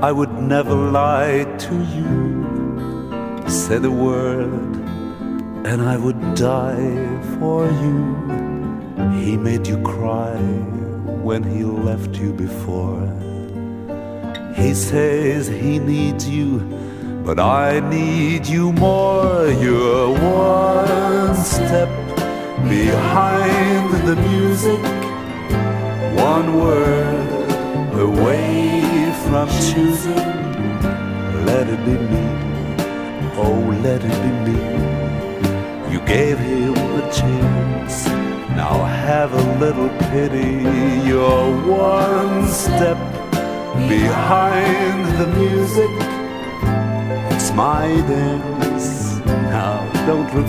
I would never lie to you. Say the word and I would die for you. He made you cry when he left you before. He says he needs you, but I need you more. You're one step behind the music, one word away from choosing. Let it be me, oh let it be me. You gave him a chance, now have a little pity. You're one step behind the music. It's my dance, now don't look